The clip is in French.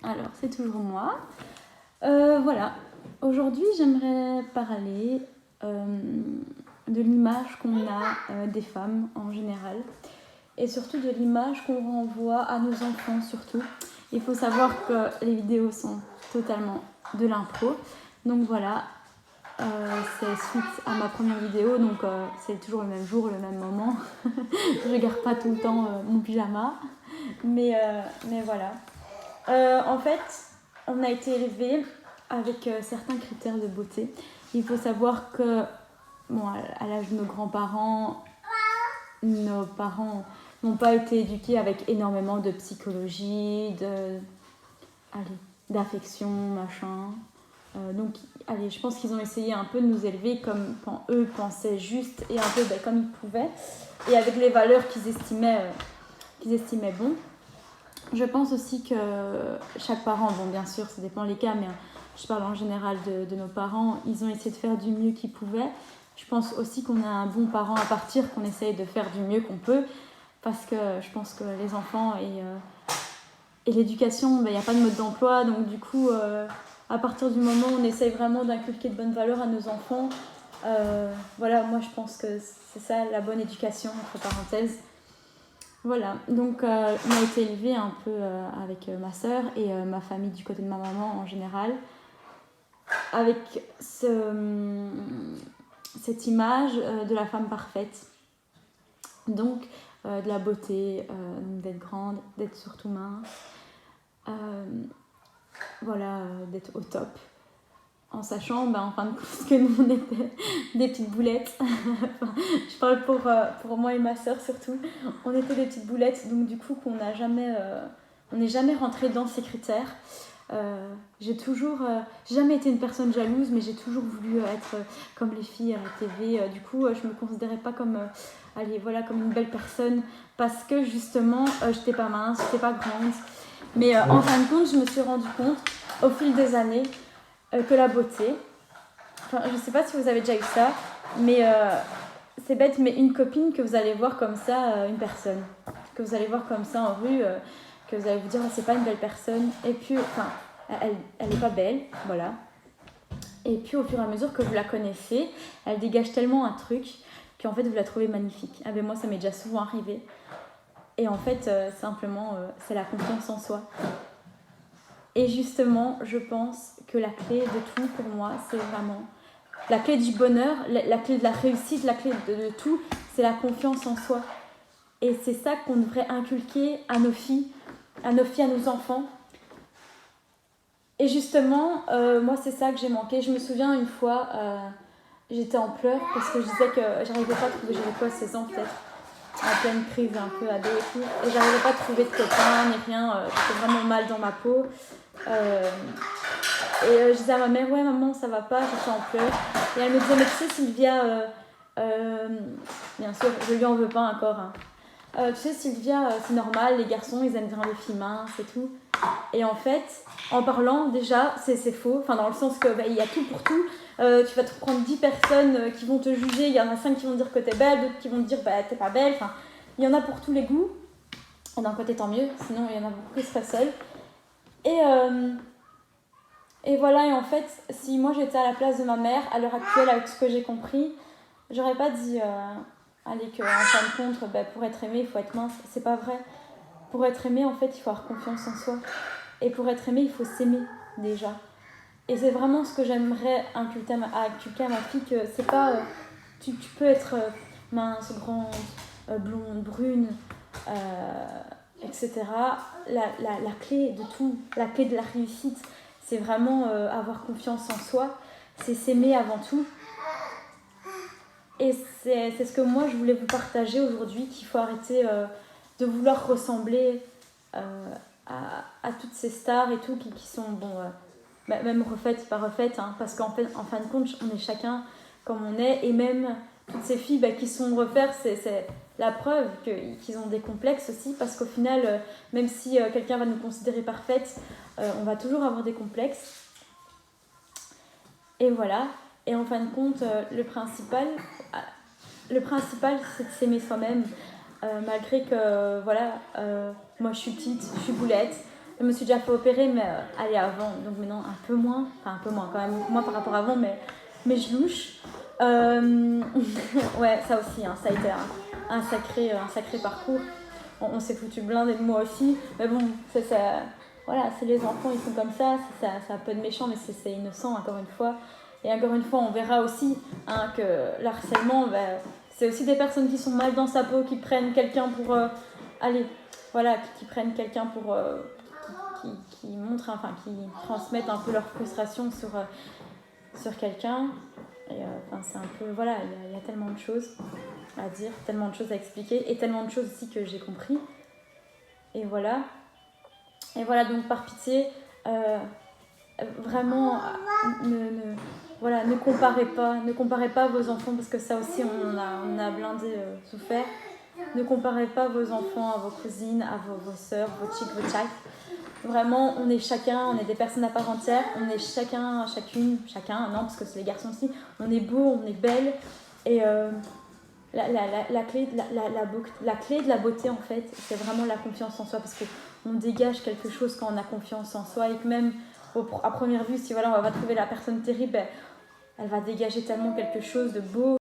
Alors, c'est toujours moi. Voilà, aujourd'hui j'aimerais parler de l'image qu'on a des femmes en général et surtout de l'image qu'on renvoie à nos enfants surtout. Il faut savoir que les vidéos sont totalement de l'impro, donc voilà, c'est suite à ma première vidéo, donc c'est toujours le même jour, le même moment. Je garde pas tout le temps mon pyjama, mais voilà. En fait, on a été élevés avec certains critères de beauté. Il faut savoir que, bon, à l'âge de nos grands-parents, nos parents n'ont pas été éduqués avec énormément de psychologie, d'affection, machin. Donc, je pense qu'ils ont essayé un peu de nous élever comme eux pensaient juste et un peu comme ils pouvaient, et avec les valeurs qu'ils estimaient bon. Je pense aussi que chaque parent, bon bien sûr ça dépend les cas, mais je parle en général de nos parents, ils ont essayé de faire du mieux qu'ils pouvaient. Je pense aussi qu'on a un bon parent à partir, qu'on essaye de faire du mieux qu'on peut, parce que je pense que les enfants et l'éducation, il n'y a pas de mode d'emploi, donc du coup, à partir du moment où on essaye vraiment d'inculquer de bonnes valeurs à nos enfants, voilà, moi je pense que c'est ça la bonne éducation, entre parenthèses. Voilà, donc on a été élevés un peu avec ma sœur et ma famille du côté de ma maman en général, avec cette image de la femme parfaite, donc de la beauté, d'être grande, d'être surtout mince, voilà, d'être au top, en sachant en fin de compte que nous on était des petites boulettes. Enfin, je parle pour moi et ma sœur surtout, on était des petites boulettes, donc du coup qu'on n'a jamais on n'est jamais rentré dans ces critères. J'ai jamais été une personne jalouse, mais j'ai toujours voulu être comme les filles à la TV. Du coup, je me considérais pas comme comme une belle personne, parce que justement j'étais pas mince, j'étais pas grande. Mais en fin de compte, je me suis rendu compte au fil des années que la beauté, enfin, je sais pas si vous avez déjà eu ça, mais c'est bête, mais une copine que vous allez voir comme ça, une personne que vous allez voir comme ça en rue, que vous allez vous dire c'est pas une belle personne, et puis enfin elle est pas belle, voilà. Et puis au fur et à mesure que vous la connaissez, elle dégage tellement un truc qu'en fait vous la trouvez magnifique. Ah ben moi ça m'est déjà souvent arrivé. Et en fait simplement c'est la confiance en soi. Et justement, je pense que la clé de tout pour moi, c'est vraiment la clé du bonheur, la clé de la réussite, la clé de tout, c'est la confiance en soi. Et c'est ça qu'on devrait inculquer à nos filles, à nos enfants. Et justement, moi, c'est ça que j'ai manqué. Je me souviens une fois, j'étais en pleurs parce que je disais que j'arrivais pas à trouver, j'avais quoi, 16 ans peut-être, en pleine crise un peu ado et tout, et j'arrivais pas à trouver de copains ni rien, j'étais vraiment mal dans ma peau. Je disais à ma mère, ouais maman ça va pas, j'étais en pleurs, et elle me disait mais tu sais Sylvia, bien sûr je lui en veux pas encore, hein. Tu sais Sylvia, c'est normal, les garçons ils aiment bien les filles minces et tout. Et en fait, en parlant déjà, c'est faux, enfin dans le sens que il y a tout pour tout. Tu vas te prendre 10 personnes qui vont te juger, il y en a 5 qui vont dire que t'es belle, d'autres qui vont te dire t'es pas belle, enfin il y en a pour tous les goûts. Et d'un côté tant mieux, sinon il y en a beaucoup qui seraient seuls. Et voilà, et en fait, si moi j'étais à la place de ma mère, à l'heure actuelle, avec ce que j'ai compris, j'aurais pas dit qu'en fin de compte, pour être aimé, il faut être mince. C'est pas vrai. Pour être aimé, en fait, il faut avoir confiance en soi. Et pour être aimé, il faut s'aimer déjà. Et c'est vraiment ce que j'aimerais inculquer à ma fille, que c'est pas... tu peux être mince, grande, blonde, brune, etc. La clé de tout, la clé de la réussite, c'est vraiment avoir confiance en soi, c'est s'aimer avant tout. Et c'est ce que moi je voulais vous partager aujourd'hui, qu'il faut arrêter de vouloir ressembler à toutes ces stars et tout qui sont même refaites, pas refaites, hein, parce qu'en fin de compte on est chacun comme on est, et même toutes ces filles qui sont refaites, c'est la preuve qu'ils ont des complexes aussi, parce qu'au final même si quelqu'un va nous considérer parfaite, on va toujours avoir des complexes. Et voilà. Et en fin de compte, le principal c'est de s'aimer soi-même, malgré que moi je suis petite, je suis boulette, Je me suis déjà fait opérer, mais allez, avant, donc maintenant un peu moins quand même, moins par rapport à avant, mais je louche. Ouais, ça aussi, hein, ça a été un sacré parcours. On s'est foutu blindé de moi aussi, mais bon, voilà, c'est les enfants, ils sont comme ça a un peu de méchant, mais c'est innocent, encore une fois. Et encore une fois, on verra aussi hein, que l'harcèlement, c'est aussi des personnes qui sont mal dans sa peau, qui prennent quelqu'un pour... qui prennent quelqu'un pour... qui montrent, enfin, qui transmettent un peu leur frustration sur quelqu'un. Et c'est un peu... Voilà, il y a tellement de choses à dire, tellement de choses à expliquer, et tellement de choses aussi que j'ai compris. Et voilà, donc par pitié, vraiment, ne comparez pas vos enfants, parce que ça aussi, on a blindé souffert. Ne comparez pas vos enfants à vos cousines, à vos sœurs, vos chics, vos tchaks. Vraiment, on est chacun, on est des personnes à part entière, on est chacun, non, parce que c'est les garçons aussi, on est beau, on est belle, et la clé de la beauté, en fait, c'est vraiment la confiance en soi, parce qu'on dégage quelque chose quand on a confiance en soi, et que même à première vue, si voilà, on va trouver la personne terrible, elle va dégager tellement quelque chose de beau.